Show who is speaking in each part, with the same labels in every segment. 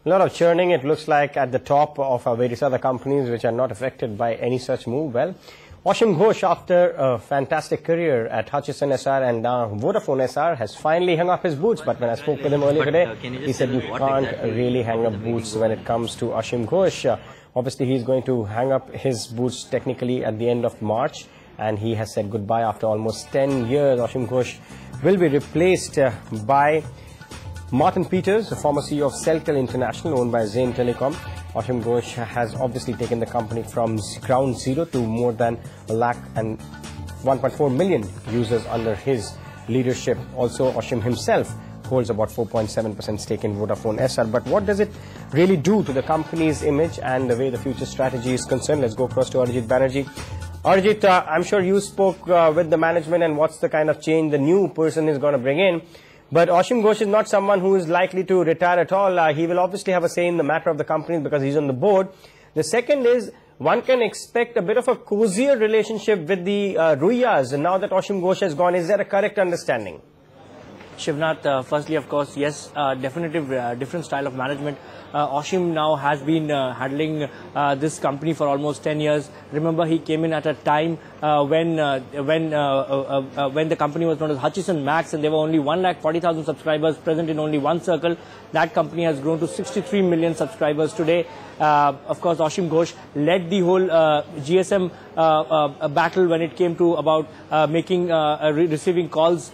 Speaker 1: A lot of churning, it looks like, at the top of various other companies which are not affected by any such move. Well, Asim Ghosh, after a fantastic career at Hutchison Essar and Vodafone Essar, has finally hung up his boots. But when I spoke with him earlier today, he said you can't really hang up boots when it comes to Asim Ghosh. Obviously, he's going to hang up his boots technically at the end of March. And he has said goodbye after almost 10 years. Asim Ghosh will be replaced by Marten Pieters, the former CEO of Celtel International, owned by Zain Telecom. Asim Ghosh has obviously taken the company from ground zero to more than 1.4 million users under his leadership. Also, Asim himself holds about 4.7% stake in Vodafone Essar. But what does it really do to the company's image and the way the future strategy is concerned? Let's go across to Arijit Banerjee. Arijit, I'm sure you spoke with the management and what's the kind of change the new person is going to bring in. But Asim Ghosh is not someone who is likely to retire at all. He will obviously have a say in the matter of the company because he's on the board. The second is, one can expect a bit of a cozier relationship with the Ruiyas now that Asim Ghosh has gone. Is that a correct understanding?
Speaker 2: Shivnath, firstly, of course, yes, definitive different style of management. Asim now has been handling this company for almost 10 years. Remember, he came in at a time when the company was known as Hutchison Max, and there were only 140,000 subscribers present in only one circle. That company has grown to 63 million subscribers today. Of course, Asim Ghosh led the whole GSM battle when it came to about receiving calls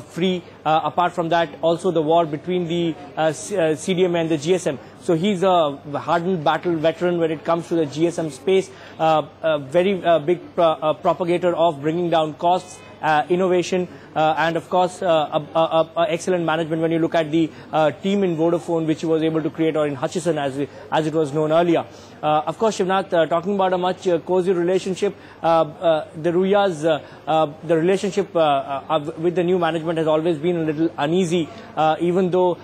Speaker 2: free. Apart from that, also the war between the CDMA and the GSM. So he's a hardened battle veteran when it comes to the GSM space. Very big propagator of bringing down costs, innovation, and of course excellent management when you look at the team in Vodafone, which he was able to create, or in Hutchison as it was known earlier. Of course, Shivnath, talking about a much cozy relationship, the Ruiyas, the relationship with the new management has always been a little uneasy, even though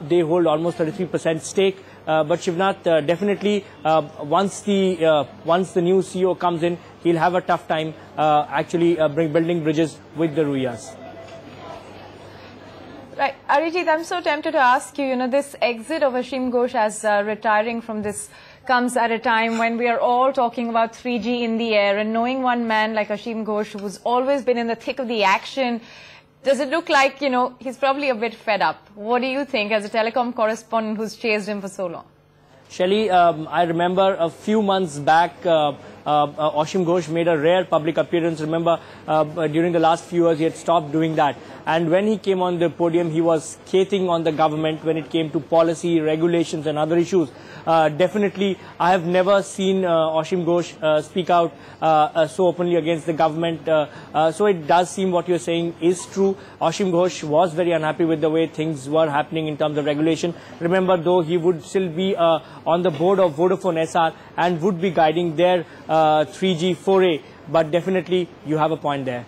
Speaker 2: they hold almost 33% stake. But Shivnath, definitely once the new CEO comes in, he'll have a tough time actually building bridges with the Ruiyas.
Speaker 3: Right, Arijit, I'm so tempted to ask you, this exit of Asim Ghosh as retiring from this comes at a time when we are all talking about 3G in the air, and knowing one man like Asim Ghosh, who's always been in the thick of the action, does it look like, he's probably a bit fed up? What do you think as a telecom correspondent who's chased him for so long?
Speaker 2: Shelley, I remember a few months back, Asim Ghosh made a rare public appearance. Remember, during the last few years, he had stopped doing that. And when he came on the podium, he was scathing on the government when it came to policy, regulations and other issues. Definitely, I have never seen Asim Ghosh speak out so openly against the government. So it does seem what you're saying is true. Asim Ghosh was very unhappy with the way things were happening in terms of regulation. Remember, though, he would still be on the board of Vodafone Essar and would be guiding their 3G foray. But definitely, you have a point there.